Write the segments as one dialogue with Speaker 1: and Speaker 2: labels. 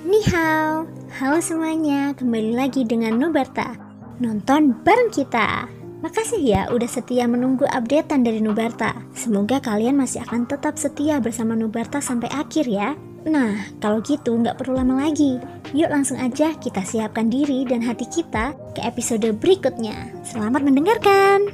Speaker 1: Ni hao, halo semuanya, kembali lagi dengan Nubarta. Nonton bareng kita. Makasih ya udah setia menunggu updatean dari Nubarta. Semoga kalian masih akan tetap setia bersama Nubarta sampai akhir ya. Nah, kalau gitu nggak perlu lama lagi. Yuk langsung aja kita siapkan diri dan hati kita ke episode berikutnya. Selamat mendengarkan.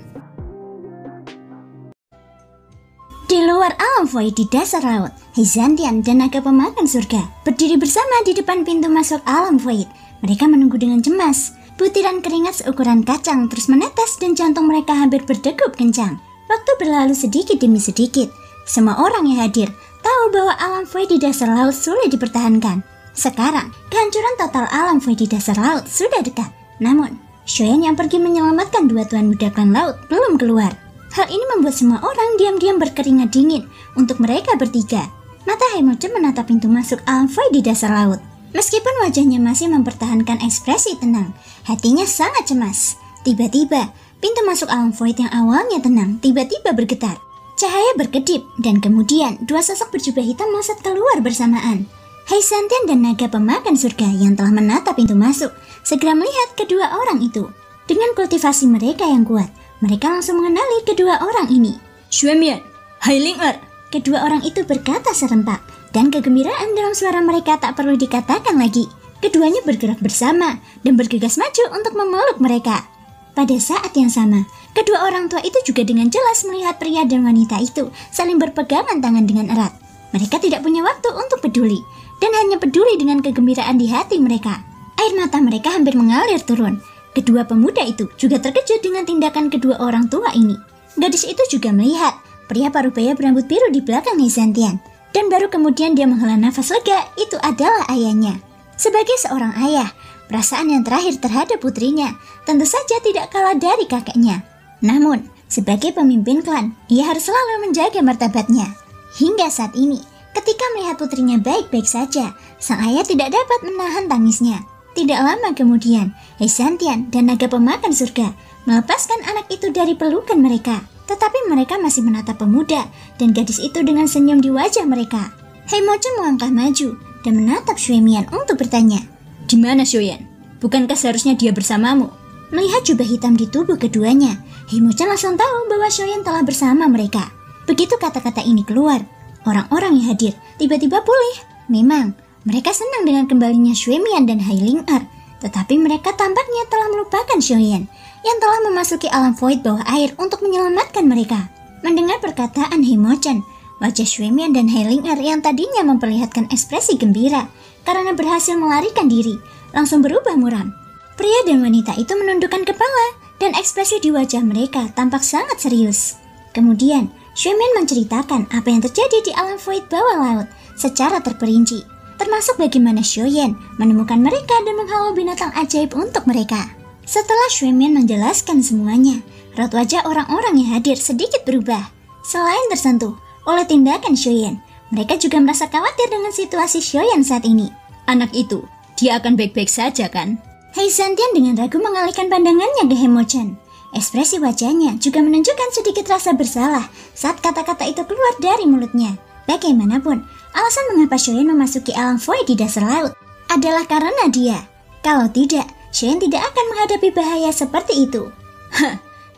Speaker 2: Di luar alam void di dasar laut, Hyzantian dan naga pemakan surga berdiri bersama di depan pintu masuk alam void. Mereka menunggu dengan cemas. Butiran keringat seukuran kacang terus menetes dan jantung mereka hampir berdegup kencang. Waktu berlalu sedikit demi sedikit. Semua orang yang hadir tahu bahwa alam void di dasar laut sulit dipertahankan. Sekarang, kehancuran total alam void di dasar laut sudah dekat. Namun, Shoyan yang pergi menyelamatkan dua tuan muda klan laut belum keluar. Hal ini membuat semua orang diam-diam berkeringat dingin untuk mereka bertiga. Mata Haimochan menatap pintu masuk alam void di dasar laut. Meskipun wajahnya masih mempertahankan ekspresi tenang, hatinya sangat cemas. Tiba-tiba, pintu masuk alam void yang awalnya tenang tiba-tiba bergetar. Cahaya berkedip dan kemudian dua sosok berjubah hitam melesat keluar bersamaan. Hyzantian dan naga pemakan surga yang telah menatap pintu masuk segera melihat kedua orang itu. Dengan kultivasi mereka yang kuat, mereka langsung mengenali kedua orang ini.
Speaker 3: Xuemian, Hailing'er.
Speaker 2: Kedua orang itu berkata serempak, dan kegembiraan dalam suara mereka tak perlu dikatakan lagi. Keduanya bergerak bersama dan bergegas maju untuk memeluk mereka. Pada saat yang sama, kedua orang tua itu juga dengan jelas melihat pria dan wanita itu saling berpegangan tangan dengan erat. Mereka tidak punya waktu untuk peduli, dan hanya peduli dengan kegembiraan di hati mereka. Air mata mereka hampir mengalir turun. Kedua pemuda itu juga terkejut dengan tindakan kedua orang tua ini. Gadis itu juga melihat pria parubaya berambut biru di belakang Hyzantian. Dan baru kemudian dia menghela nafas lega, itu adalah ayahnya. Sebagai seorang ayah, perasaan yang terakhir terhadap putrinya tentu saja tidak kalah dari kakeknya. Namun, sebagai pemimpin klan, ia harus selalu menjaga martabatnya. Hingga saat ini, ketika melihat putrinya baik-baik saja, sang ayah tidak dapat menahan tangisnya. Tidak lama kemudian, Hyzantian dan naga pemakan surga melepaskan anak itu dari pelukan mereka. Tetapi mereka masih menatap pemuda dan gadis itu dengan senyum di wajah mereka. Haimochan melangkah maju dan menatap Xuemian untuk bertanya,
Speaker 3: "Di mana Shoyan? Bukankah seharusnya dia bersamamu?"
Speaker 2: Melihat jubah hitam di tubuh keduanya, Haimochan langsung tahu bahwa Shoyan telah bersama mereka. Begitu kata-kata ini keluar, orang-orang yang hadir tiba-tiba pulih. Memang, mereka senang dengan kembalinya Xuemian dan Hailing'er, tetapi mereka tampaknya telah melupakan Shoyan yang telah memasuki alam void bawah air untuk menyelamatkan mereka. Mendengar perkataan Haimochan, wajah Xuemian dan Hailing'er yang tadinya memperlihatkan ekspresi gembira karena berhasil melarikan diri, langsung berubah muram. Pria dan wanita itu menundukkan kepala dan ekspresi di wajah mereka tampak sangat serius. Kemudian, Xuemian menceritakan apa yang terjadi di alam void bawah laut secara terperinci, termasuk bagaimana Shoyan menemukan mereka dan menghalau binatang ajaib untuk mereka. Setelah Xuemian menjelaskan semuanya, raut wajah orang-orang yang hadir sedikit berubah. Selain tersentuh oleh tindakan Shoyan, mereka juga merasa khawatir dengan situasi Shoyan saat ini.
Speaker 3: Anak itu, dia akan baik-baik saja kan?
Speaker 2: Hyzantian dengan ragu mengalihkan pandangannya ke Haimochan. Ekspresi wajahnya juga menunjukkan sedikit rasa bersalah saat kata-kata itu keluar dari mulutnya. Bagaimanapun, alasan mengapa Shoyan memasuki alam void di dasar laut adalah karena dia. Kalau tidak, Shoyan tidak akan menghadapi bahaya seperti itu.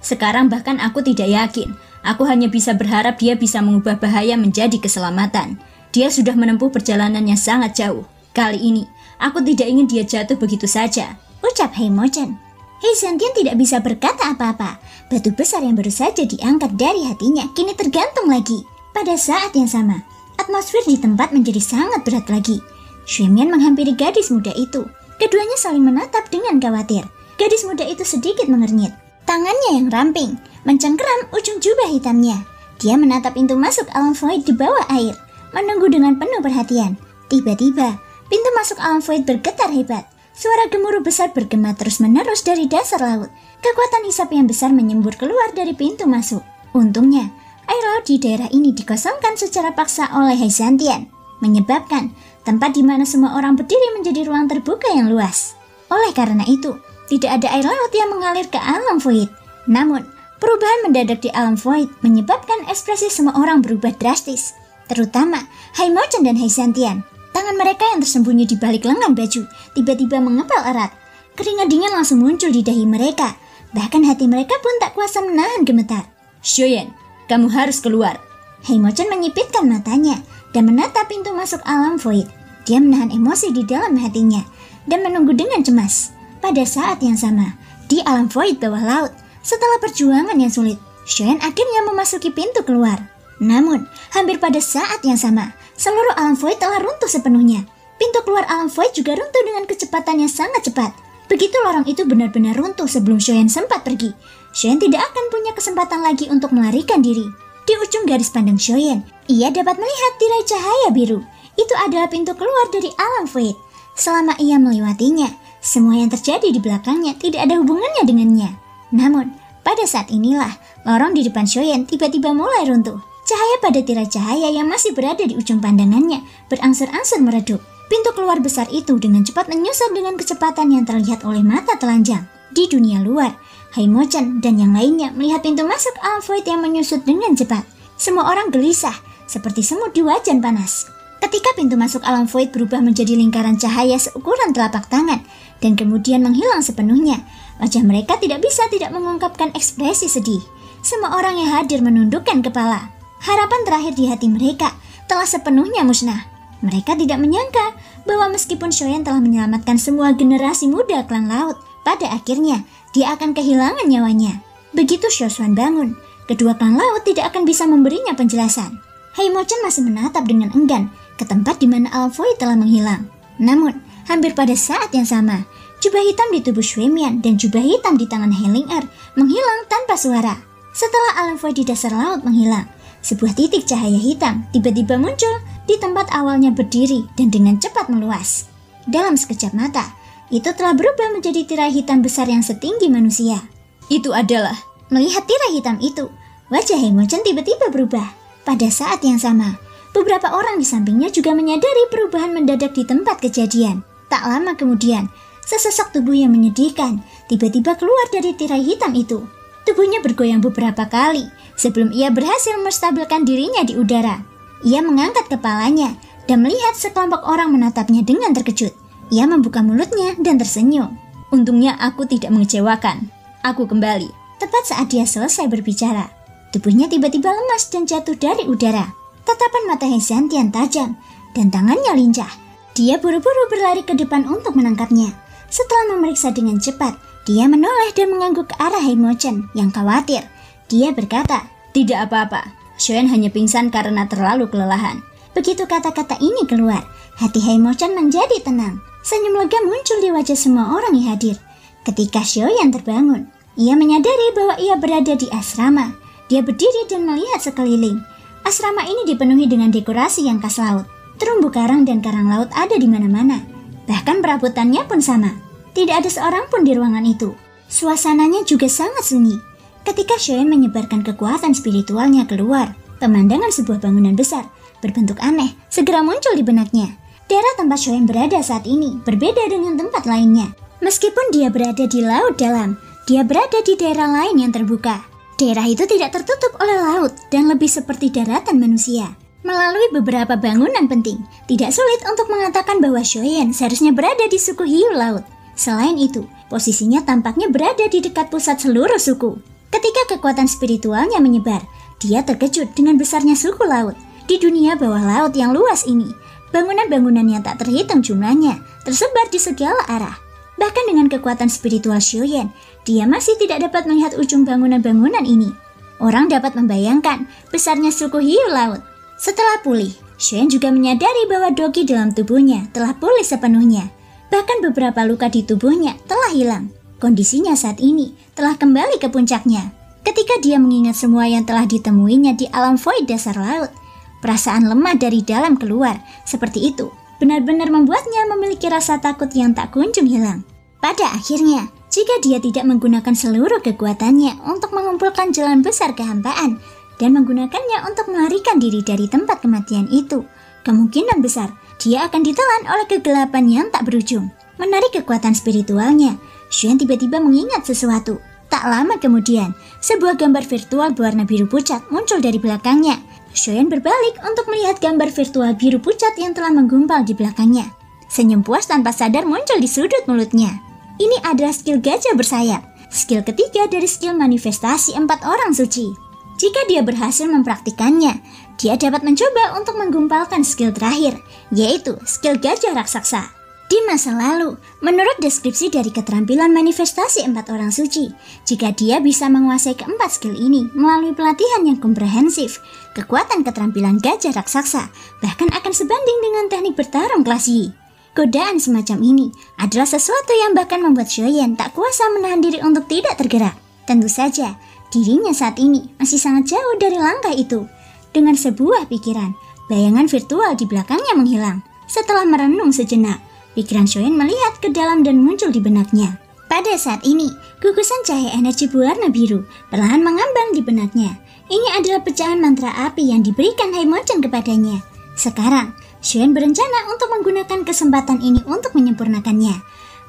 Speaker 3: Sekarang bahkan aku tidak yakin. Aku hanya bisa berharap dia bisa mengubah bahaya menjadi keselamatan. Dia sudah menempuh perjalanan yang sangat jauh. Kali ini, aku tidak ingin dia jatuh begitu saja,
Speaker 2: ucap Haimochan. Hyzantian tidak bisa berkata apa-apa. Batu besar yang baru saja diangkat dari hatinya kini tergantung lagi. Pada saat yang sama, atmosfer di tempat menjadi sangat berat lagi. Xuemian menghampiri gadis muda itu. Keduanya saling menatap dengan khawatir. Gadis muda itu sedikit mengernyit. Tangannya yang ramping mencengkeram ujung jubah hitamnya. Dia menatap pintu masuk alam void di bawah air, menunggu dengan penuh perhatian. Tiba-tiba, pintu masuk alam void bergetar hebat. Suara gemuruh besar bergema terus-menerus dari dasar laut. Kekuatan hisap yang besar menyembur keluar dari pintu masuk. Untungnya, air laut di daerah ini dikosongkan secara paksa oleh Hyzantian, menyebabkan tempat di mana semua orang berdiri menjadi ruang terbuka yang luas. Oleh karena itu, tidak ada air laut yang mengalir ke alam void. Namun, perubahan mendadak di alam void menyebabkan ekspresi semua orang berubah drastis, terutama Haimochan dan Hyzantian. Tangan mereka yang tersembunyi di balik lengan baju tiba-tiba mengepal erat. Keringat dingin langsung muncul di dahi mereka. Bahkan hati mereka pun tak kuasa menahan gemetar.
Speaker 3: Shoyen, kamu harus keluar.
Speaker 2: Heimochan menyipitkan matanya dan menatap pintu masuk alam void. Dia menahan emosi di dalam hatinya dan menunggu dengan cemas. Pada saat yang sama, di alam void bawah laut, setelah perjuangan yang sulit, Shoyen akhirnya memasuki pintu keluar. Namun, hampir pada saat yang sama, seluruh alam void telah runtuh sepenuhnya. Pintu keluar alam void juga runtuh dengan kecepatan yang sangat cepat. Begitu lorong itu benar-benar runtuh sebelum Shoyen sempat pergi. Shoyen tidak akan punya kesempatan lagi untuk melarikan diri. Di ujung garis pandang Shoyen, ia dapat melihat tirai cahaya biru. Itu adalah pintu keluar dari alam void. Selama ia melewatinya, semua yang terjadi di belakangnya tidak ada hubungannya dengannya. Namun, pada saat inilah, lorong di depan Shoyen tiba-tiba mulai runtuh. Cahaya pada tirai cahaya yang masih berada di ujung pandangannya berangsur-angsur meredup. Pintu keluar besar itu dengan cepat menyusut dengan kecepatan yang terlihat oleh mata telanjang. Di dunia luar, Heimochan dan yang lainnya melihat pintu masuk alam void yang menyusut dengan cepat. Semua orang gelisah, seperti semut di wajan panas. Ketika pintu masuk alam void berubah menjadi lingkaran cahaya seukuran telapak tangan dan kemudian menghilang sepenuhnya, wajah mereka tidak bisa tidak mengungkapkan ekspresi sedih. Semua orang yang hadir menundukkan kepala. Harapan terakhir di hati mereka telah sepenuhnya musnah. Mereka tidak menyangka bahwa meskipun Shoyen telah menyelamatkan semua generasi muda klan laut, pada akhirnya dia akan kehilangan nyawanya. Begitu Shosuan bangun, kedua klan laut tidak akan bisa memberinya penjelasan. Heimochan masih menatap dengan enggan ke tempat di mana alam void telah menghilang. Namun, hampir pada saat yang sama, jubah hitam di tubuh Shuemian dan jubah hitam di tangan Hellinger menghilang tanpa suara. Setelah alam void di dasar laut menghilang, sebuah titik cahaya hitam tiba-tiba muncul di tempat awalnya berdiri dan dengan cepat meluas. Dalam sekejap mata, itu telah berubah menjadi tirai hitam besar yang setinggi manusia.
Speaker 3: Itu adalah...
Speaker 2: Melihat tirai hitam itu, wajah Heimochan tiba-tiba berubah. Pada saat yang sama, beberapa orang di sampingnya juga menyadari perubahan mendadak di tempat kejadian. Tak lama kemudian, sesosok tubuh yang menyedihkan tiba-tiba keluar dari tirai hitam itu. Tubuhnya bergoyang beberapa kali sebelum ia berhasil menstabilkan dirinya di udara. Ia mengangkat kepalanya dan melihat sekelompok orang menatapnya dengan terkejut. Ia membuka mulutnya dan tersenyum.
Speaker 3: Untungnya aku tidak mengecewakan. Aku kembali.
Speaker 2: Tepat saat dia selesai berbicara, tubuhnya tiba-tiba lemas dan jatuh dari udara. Tatapan mata Hezantian tajam dan tangannya lincah. Dia buru-buru berlari ke depan untuk menangkapnya. Setelah memeriksa dengan cepat, dia menoleh dan mengangguk ke arah Heimochan yang khawatir. Dia berkata,
Speaker 3: "Tidak apa-apa. Shoyen hanya pingsan karena terlalu kelelahan."
Speaker 2: Begitu kata-kata ini keluar, hati Heimochan menjadi tenang. Senyum lega muncul di wajah semua orang yang hadir. Ketika Shoyen terbangun, ia menyadari bahwa ia berada di asrama. Dia berdiri dan melihat sekeliling. Asrama ini dipenuhi dengan dekorasi yang khas laut. Terumbu karang dan karang laut ada di mana-mana. Bahkan perabotannya pun sama. Tidak ada seorang pun di ruangan itu. Suasananya juga sangat sunyi. Ketika Shoyen menyebarkan kekuatan spiritualnya keluar, pemandangan sebuah bangunan besar berbentuk aneh segera muncul di benaknya. Daerah tempat Shoyen berada saat ini berbeda dengan tempat lainnya. Meskipun dia berada di laut dalam, dia berada di daerah lain yang terbuka. Daerah itu tidak tertutup oleh laut dan lebih seperti daratan manusia. Melalui beberapa bangunan penting, tidak sulit untuk mengatakan bahwa Shoyen seharusnya berada di suku hiu laut. Selain itu, posisinya tampaknya berada di dekat pusat seluruh suku. Ketika kekuatan spiritualnya menyebar, dia terkejut dengan besarnya suku laut. Di dunia bawah laut yang luas ini, bangunan-bangunan yang tak terhitung jumlahnya tersebar di segala arah. Bahkan dengan kekuatan spiritual Shoyen, dia masih tidak dapat melihat ujung bangunan-bangunan ini. Orang dapat membayangkan besarnya suku hiu laut. Setelah pulih, Shoyen juga menyadari bahwa dogi dalam tubuhnya telah pulih sepenuhnya. Bahkan beberapa luka di tubuhnya telah hilang. Kondisinya saat ini telah kembali ke puncaknya. Ketika dia mengingat semua yang telah ditemuinya di alam void dasar laut, perasaan lemah dari dalam keluar seperti itu benar-benar membuatnya memiliki rasa takut yang tak kunjung hilang. Pada akhirnya, jika dia tidak menggunakan seluruh kekuatannya untuk mengumpulkan jalan besar kehampaan dan menggunakannya untuk melarikan diri dari tempat kematian itu, kemungkinan besar dia akan ditelan oleh kegelapan yang tak berujung. Menarik kekuatan spiritualnya, Shoyen tiba-tiba mengingat sesuatu. Tak lama kemudian, sebuah gambar virtual berwarna biru pucat muncul dari belakangnya. Shoyan berbalik untuk melihat gambar virtual biru pucat yang telah menggumpal di belakangnya. Senyum puas tanpa sadar muncul di sudut mulutnya. Ini adalah skill gajah bersayap, skill ketiga dari skill manifestasi 4 orang suci. Jika dia berhasil mempraktikannya, dia dapat mencoba untuk menggumpalkan skill terakhir, yaitu skill gajah raksasa. Di masa lalu, menurut deskripsi dari keterampilan manifestasi 4 orang suci, jika dia bisa menguasai keempat skill ini melalui pelatihan yang komprehensif, kekuatan keterampilan gajah raksasa bahkan akan sebanding dengan teknik bertarung kelas Y. Godaan semacam ini adalah sesuatu yang bahkan membuat Shoyan tak kuasa menahan diri untuk tidak tergerak. Tentu saja, dirinya saat ini masih sangat jauh dari langkah itu. Dengan sebuah pikiran, bayangan virtual di belakangnya menghilang. Setelah merenung sejenak, pikiran Shoyan melihat ke dalam dan muncul di benaknya. Pada saat ini, gugusan cahaya energi berwarna biru perlahan mengambang di benaknya. Ini adalah pecahan mantra api yang diberikan Haimochan kepadanya. Sekarang, Shoyan berencana untuk menggunakan kesempatan ini untuk menyempurnakannya.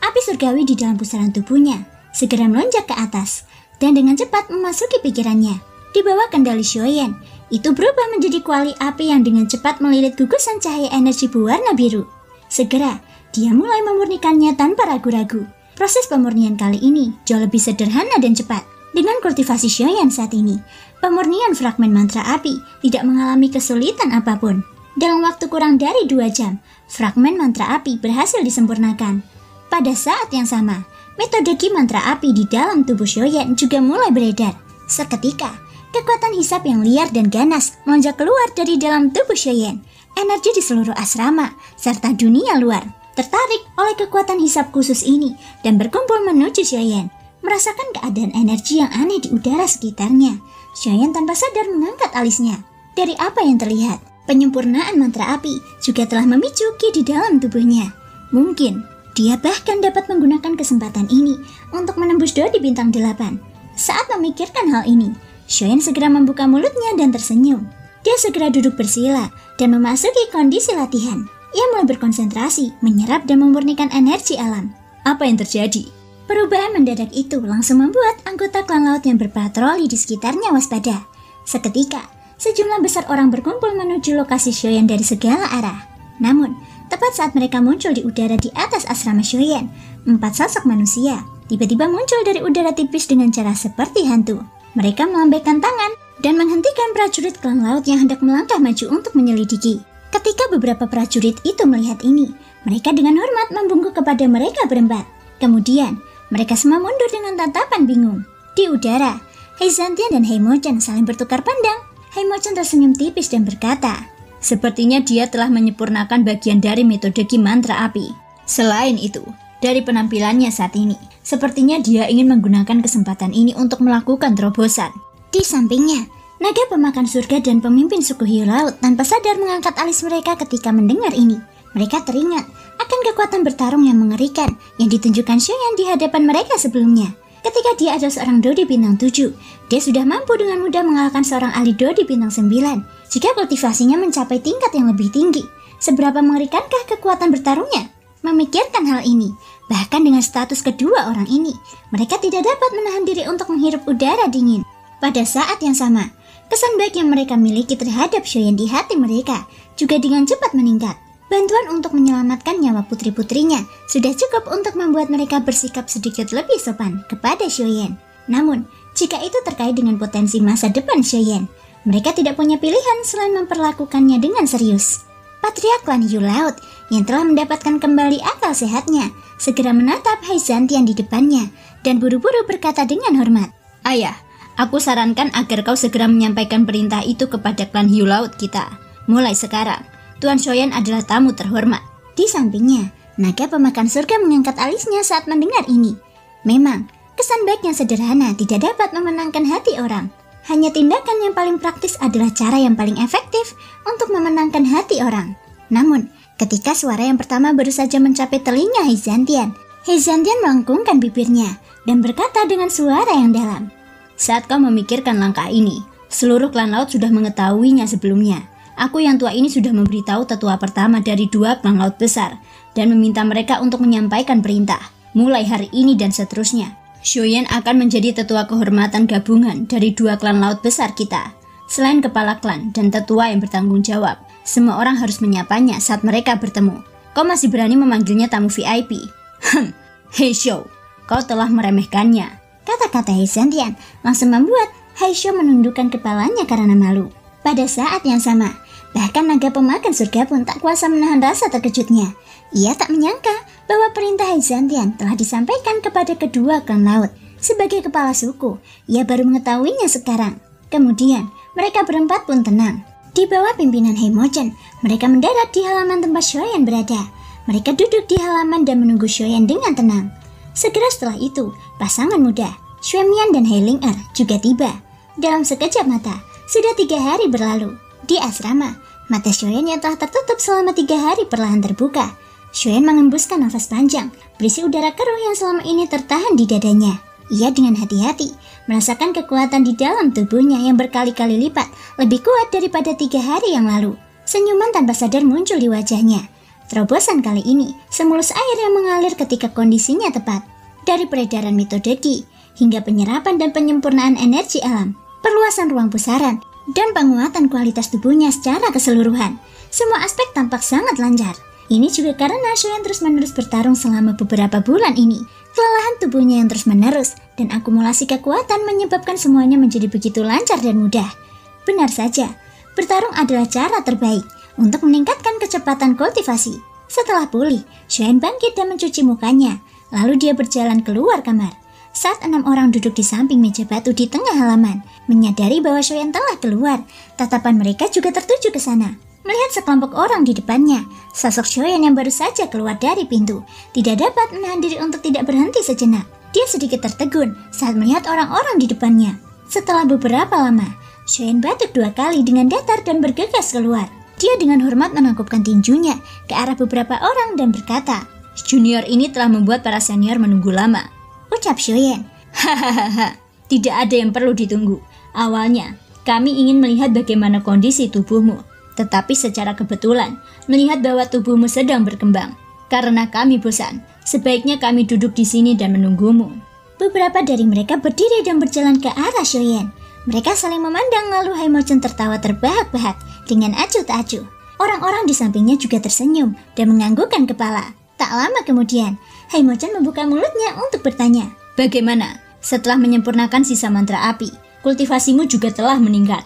Speaker 2: Api surgawi di dalam pusaran tubuhnya segera melonjak ke atas dan dengan cepat memasuki pikirannya. Di bawah kendali Shoyan, itu berubah menjadi kuali api yang dengan cepat melilit gugusan cahaya energi berwarna biru. Segera, dia mulai memurnikannya tanpa ragu-ragu. Proses pemurnian kali ini jauh lebih sederhana dan cepat. Dengan kultivasi Shoyan saat ini, pemurnian fragmen mantra api tidak mengalami kesulitan apapun. Dalam waktu kurang dari 2 jam, fragmen mantra api berhasil disempurnakan. Pada saat yang sama, metode ki mantra api di dalam tubuh Shoyan juga mulai beredar. Seketika, kekuatan hisap yang liar dan ganas melonjak keluar dari dalam tubuh Shoyan. Energi di seluruh asrama serta dunia luar tertarik oleh kekuatan hisap khusus ini dan berkumpul menuju Shoyan. Merasakan keadaan energi yang aneh di udara sekitarnya, Shoyan tanpa sadar mengangkat alisnya. Dari apa yang terlihat, penyempurnaan mantra api juga telah memicu ki di dalam tubuhnya. Mungkin dia bahkan dapat menggunakan kesempatan ini untuk menembus dodi bintang 8. Saat memikirkan hal ini, Shoyan segera membuka mulutnya dan tersenyum. Dia segera duduk bersila dan memasuki kondisi latihan. Ia mulai berkonsentrasi, menyerap dan memurnikan energi alam.
Speaker 3: Apa yang terjadi?
Speaker 2: Perubahan mendadak itu langsung membuat anggota klan laut yang berpatroli di sekitarnya waspada. Seketika, sejumlah besar orang berkumpul menuju lokasi Shoyan dari segala arah. Namun, tepat saat mereka muncul di udara di atas asrama Shoyan, 4 sosok manusia tiba-tiba muncul dari udara tipis dengan cara seperti hantu. Mereka melambaikan tangan dan menghentikan prajurit klan laut yang hendak melangkah maju untuk menyelidiki. Ketika beberapa prajurit itu melihat ini, mereka dengan hormat membungkuk kepada mereka berempat. Kemudian, mereka semua mundur dengan tatapan bingung. Di udara, Haizantian dan Haimochan saling bertukar pandang. Haimochan tersenyum tipis dan berkata,
Speaker 3: sepertinya dia telah menyempurnakan bagian dari metode ki mantra api. Selain itu, dari penampilannya saat ini, sepertinya dia ingin menggunakan kesempatan ini untuk melakukan terobosan.
Speaker 2: Di sampingnya, naga pemakan surga dan pemimpin suku hiu laut tanpa sadar mengangkat alis mereka ketika mendengar ini. Mereka teringat akan kekuatan bertarung yang mengerikan yang ditunjukkan Shoyan di hadapan mereka sebelumnya. Ketika dia adalah seorang dodi bintang 7, dia sudah mampu dengan mudah mengalahkan seorang ahli dodi bintang 9. Jika kultivasinya mencapai tingkat yang lebih tinggi, seberapa mengerikankah kekuatan bertarungnya? Memikirkan hal ini, bahkan dengan status kedua orang ini, mereka tidak dapat menahan diri untuk menghirup udara dingin. Pada saat yang sama, kesan baik yang mereka miliki terhadap Shoyan di hati mereka juga dengan cepat meningkat. Bantuan untuk menyelamatkan nyawa putri-putrinya sudah cukup untuk membuat mereka bersikap sedikit lebih sopan kepada Shoyan. Namun, jika itu terkait dengan potensi masa depan Shoyan, mereka tidak punya pilihan selain memperlakukannya dengan serius. Patriark klan hiu laut yang telah mendapatkan kembali akal sehatnya segera menatap Haizantian di depannya dan buru-buru berkata dengan hormat,
Speaker 3: "Ayah, aku sarankan agar kau segera menyampaikan perintah itu kepada klan hiu laut kita. Mulai sekarang, Tuan Shoyan adalah tamu terhormat."
Speaker 2: Di sampingnya, naga pemakan surga mengangkat alisnya saat mendengar ini. Memang, kesan baik yang sederhana tidak dapat memenangkan hati orang. Hanya tindakan yang paling praktis adalah cara yang paling efektif untuk memenangkan hati orang. Namun, ketika suara yang pertama baru saja mencapai telinga Haizantian melengkungkan bibirnya dan berkata dengan suara yang dalam,
Speaker 3: "Saat kau memikirkan langkah ini, seluruh klan laut sudah mengetahuinya sebelumnya. Aku yang tua ini sudah memberitahu tetua pertama dari 2 klan laut besar dan meminta mereka untuk menyampaikan perintah. Mulai hari ini dan seterusnya, Shoyan akan menjadi tetua kehormatan gabungan dari 2 klan laut besar kita. Selain kepala klan dan tetua yang bertanggung jawab, semua orang harus menyapanya saat mereka bertemu. Kau masih berani memanggilnya tamu VIP? Heisho, kau telah meremehkannya.
Speaker 2: Kata-kata Heizantian langsung membuat Heisho menundukkan kepalanya karena malu. Pada saat yang sama, bahkan naga pemakan surga pun tak kuasa menahan rasa terkejutnya. Ia tak menyangka bahwa perintah Heizantian telah disampaikan kepada kedua klan laut. Sebagai kepala suku, ia baru mengetahuinya sekarang. Kemudian, mereka berempat pun tenang. Di bawah pimpinan Heimochen, mereka mendarat di halaman tempat Shoyan berada. Mereka duduk di halaman dan menunggu Shoyan dengan tenang. Segera setelah itu, pasangan muda, Xuemian dan Heilinger juga tiba. Dalam sekejap mata, sudah 3 hari berlalu. Di asrama, mata Shoyan yang telah tertutup selama 3 hari perlahan terbuka. Shoyan mengembuskan nafas panjang, berisi udara keruh yang selama ini tertahan di dadanya. Ia dengan hati-hati merasakan kekuatan di dalam tubuhnya yang berkali-kali lipat lebih kuat daripada 3 hari yang lalu. Senyuman tanpa sadar muncul di wajahnya. Terobosan kali ini semulus air yang mengalir ketika kondisinya tepat. Dari peredaran metode Qi hingga penyerapan dan penyempurnaan energi alam, perluasan ruang pusaran, dan penguatan kualitas tubuhnya secara keseluruhan. Semua aspek tampak sangat lancar. Ini juga karena Shoyan terus-menerus bertarung selama beberapa bulan ini. Kelelahan tubuhnya yang terus-menerus dan akumulasi kekuatan menyebabkan semuanya menjadi begitu lancar dan mudah. Benar saja, bertarung adalah cara terbaik untuk meningkatkan kecepatan kultivasi. Setelah pulih, Shoyan bangkit dan mencuci mukanya. Lalu dia berjalan keluar kamar. Saat 6 orang duduk di samping meja batu di tengah halaman, menyadari bahwa Shoyan telah keluar, tatapan mereka juga tertuju ke sana. Melihat sekelompok orang di depannya, sosok Shoyan yang baru saja keluar dari pintu tidak dapat menahan diri untuk tidak berhenti sejenak. Dia sedikit tertegun saat melihat orang-orang di depannya. Setelah beberapa lama, Shoyan batuk 2 kali dengan datar dan bergegas keluar. Dia dengan hormat menangkupkan tinjunya ke arah beberapa orang dan berkata,
Speaker 3: "Junior ini telah membuat para senior menunggu lama,"
Speaker 2: ucap Shoyan.
Speaker 3: "Hahaha, tidak ada yang perlu ditunggu. Awalnya, kami ingin melihat bagaimana kondisi tubuhmu. Tetapi secara kebetulan, melihat bahwa tubuhmu sedang berkembang. Karena kami bosan, sebaiknya kami duduk di sini dan menunggumu."
Speaker 2: Beberapa dari mereka berdiri dan berjalan ke arah Shoyan. Mereka saling memandang lalu Heimochen tertawa terbahak-bahak dengan acuh tak acuh. Orang-orang di sampingnya juga tersenyum dan menganggukkan kepala. Tak lama kemudian, Heimochen membuka mulutnya untuk bertanya,
Speaker 3: "Bagaimana? Setelah menyempurnakan sisa mantra api, kultivasimu juga telah meningkat,"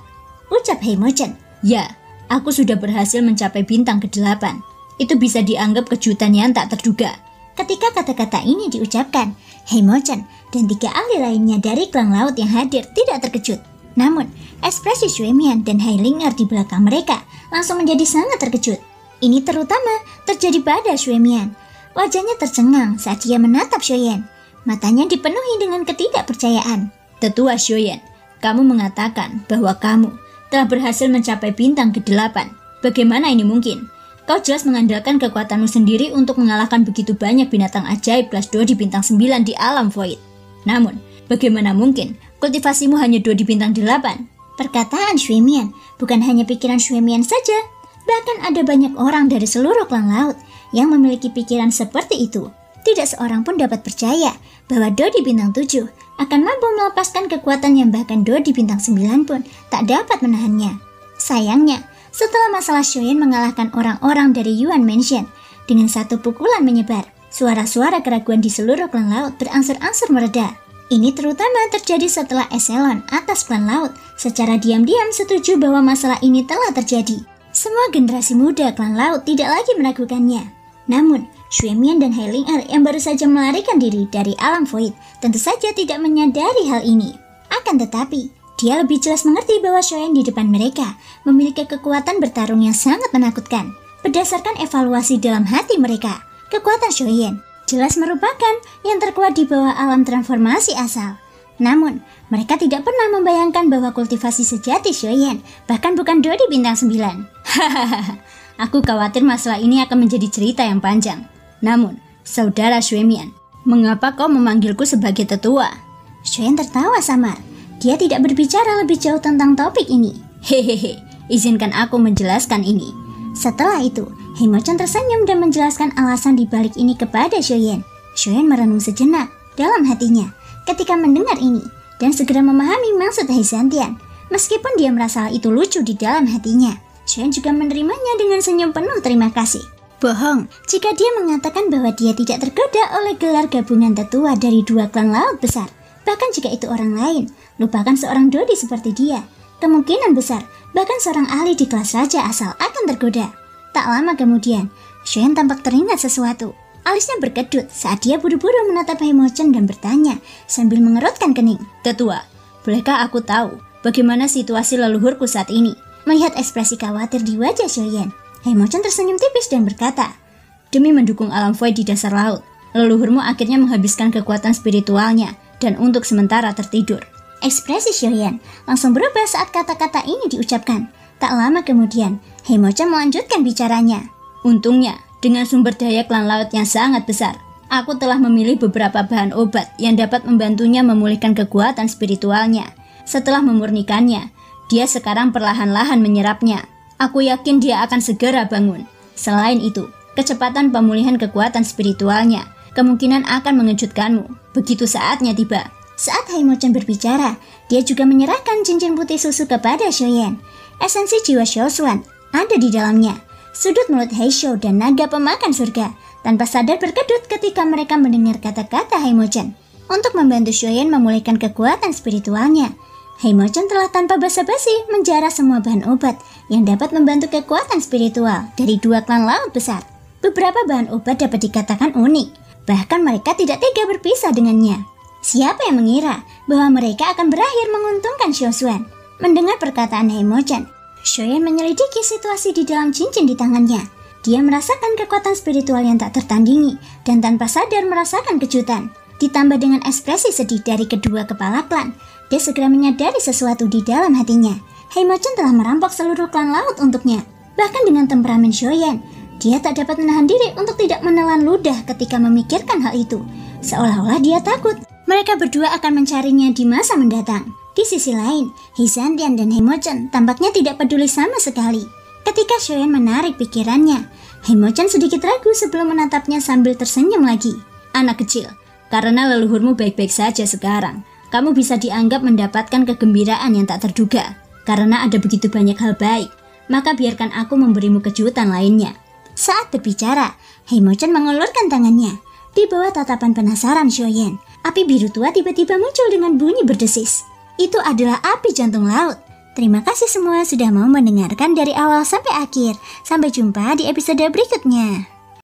Speaker 2: ucap Heimochen.
Speaker 3: "Ya, aku sudah berhasil mencapai bintang ke-8. Itu bisa dianggap kejutan yang tak terduga."
Speaker 2: Ketika kata-kata ini diucapkan, Heimochen dan 3 ahli lainnya dari klan laut yang hadir tidak terkejut. Namun, ekspresi Xuemian dan Heilinger di belakang mereka langsung menjadi sangat terkejut. Ini terutama terjadi pada Xuemian. Wajahnya tercengang saat dia menatap Shoyan. Matanya dipenuhi dengan ketidakpercayaan.
Speaker 3: "Tetua Shoyan, kamu mengatakan bahwa kamu telah berhasil mencapai bintang ke-8. Bagaimana ini mungkin? Kau jelas mengandalkan kekuatanmu sendiri untuk mengalahkan begitu banyak binatang ajaib kelas 2 di bintang 9 di alam void. Namun, bagaimana mungkin kultivasimu hanya 2 di bintang 8?
Speaker 2: Perkataan Xuemian bukan hanya pikiran Xuemian saja. Bahkan ada banyak orang dari seluruh klan laut yang memiliki pikiran seperti itu. Tidak seorang pun dapat percaya bahwa Do di bintang 7 akan mampu melepaskan kekuatan yang bahkan Do di bintang 9 pun tak dapat menahannya. Sayangnya, setelah masalah Shoyan mengalahkan orang-orang dari Yuan Mansion, dengan satu pukulan menyebar, suara-suara keraguan di seluruh klan laut berangsur-angsur mereda. Ini terutama terjadi setelah eselon atas klan laut secara diam-diam setuju bahwa masalah ini telah terjadi. Semua generasi muda klan laut tidak lagi meragukannya. Namun, Xuemian dan Heilinger yang baru saja melarikan diri dari alam void tentu saja tidak menyadari hal ini. Akan tetapi, dia lebih jelas mengerti bahwa Shoyan di depan mereka memiliki kekuatan bertarung yang sangat menakutkan. Berdasarkan evaluasi dalam hati mereka, kekuatan Shoyan jelas merupakan yang terkuat di bawah alam transformasi asal. Namun, mereka tidak pernah membayangkan bahwa kultivasi sejati Shoyan bahkan bukan Do di bintang 9.
Speaker 3: Hahaha, aku khawatir masalah ini akan menjadi cerita yang panjang. Namun, saudara Xuemian, mengapa kau memanggilku sebagai tetua?
Speaker 2: Shoyan tertawa samar. Dia tidak berbicara lebih jauh tentang topik ini.
Speaker 3: Hehehe, izinkan aku menjelaskan ini.
Speaker 2: Setelah itu, Heimochen tersenyum dan menjelaskan alasan dibalik ini kepada Shoyan. Shoyan merenung sejenak dalam hatinya ketika mendengar ini dan segera memahami maksud Heizantian. Meskipun dia merasa hal itu lucu di dalam hatinya, Shoyan juga menerimanya dengan senyum penuh terima kasih. Bohong jika dia mengatakan bahwa dia tidak tergoda oleh gelar gabungan tetua dari 2 klan laut besar. Bahkan jika itu orang lain, lupakan seorang Dodi seperti dia. Kemungkinan besar, bahkan seorang ahli di kelas raja asal akan tergoda. Tak lama kemudian, Shoyan tampak teringat sesuatu. Alisnya berkedut saat dia buru-buru menatap Haimochan dan bertanya sambil mengerutkan kening.
Speaker 3: Tetua, bolehkah aku tahu bagaimana situasi leluhurku saat ini?
Speaker 2: Melihat ekspresi khawatir di wajah Shoyan, Haimochan tersenyum tipis dan berkata,
Speaker 3: demi mendukung alam void di dasar laut, leluhurmu akhirnya menghabiskan kekuatan spiritualnya dan untuk sementara tertidur.
Speaker 2: Ekspresi Shoyan langsung berubah saat kata-kata ini diucapkan. Tak lama kemudian, Haimochan melanjutkan bicaranya.
Speaker 3: Untungnya, dengan sumber daya klan laut yang sangat besar, aku telah memilih beberapa bahan obat yang dapat membantunya memulihkan kekuatan spiritualnya. Setelah memurnikannya, dia sekarang perlahan-lahan menyerapnya. Aku yakin dia akan segera bangun. Selain itu, kecepatan pemulihan kekuatan spiritualnya kemungkinan akan mengejutkanmu begitu saatnya tiba.
Speaker 2: Saat Haimochan berbicara, dia juga menyerahkan cincin putih susu kepada Shoyan. Esensi jiwa Xiaoshuan ada di dalamnya. Sudut mulut Heisho dan naga pemakan surga tanpa sadar berkedut ketika mereka mendengar kata-kata Haimochan. Untuk membantu Shoyan memulihkan kekuatan spiritualnya, Haimochan telah tanpa basa-basi menjarah semua bahan obat yang dapat membantu kekuatan spiritual dari 2 klan laut besar. Beberapa bahan obat dapat dikatakan unik, bahkan mereka tidak tega berpisah dengannya. Siapa yang mengira bahwa mereka akan berakhir menguntungkan Xiaoshuan? Mendengar perkataan Haimochan, Shoyan menyelidiki situasi di dalam cincin di tangannya. Dia merasakan kekuatan spiritual yang tak tertandingi dan tanpa sadar merasakan kejutan. Ditambah dengan ekspresi sedih dari kedua kepala klan, dia segera menyadari sesuatu di dalam hatinya. Haimochan telah merampok seluruh klan laut untuknya. Bahkan dengan temperamen Shoyan, dia tak dapat menahan diri untuk tidak menelan ludah ketika memikirkan hal itu. Seolah-olah dia takut mereka berdua akan mencarinya di masa mendatang. Di sisi lain, Hyzantian dan Haimochan tampaknya tidak peduli sama sekali. Ketika Shoyan menarik pikirannya, Haimochan sedikit ragu sebelum menatapnya sambil tersenyum lagi.
Speaker 3: Anak kecil, karena leluhurmu baik-baik saja sekarang, kamu bisa dianggap mendapatkan kegembiraan yang tak terduga. Karena ada begitu banyak hal baik, maka biarkan aku memberimu kejutan lainnya.
Speaker 2: Saat berbicara, Haimochan mengulurkan tangannya. Di bawah tatapan penasaran Shoyan, api biru tua tiba-tiba muncul dengan bunyi berdesis. Itu adalah api jantung laut. Terima kasih semua sudah mau mendengarkan dari awal sampai akhir. Sampai jumpa di episode berikutnya.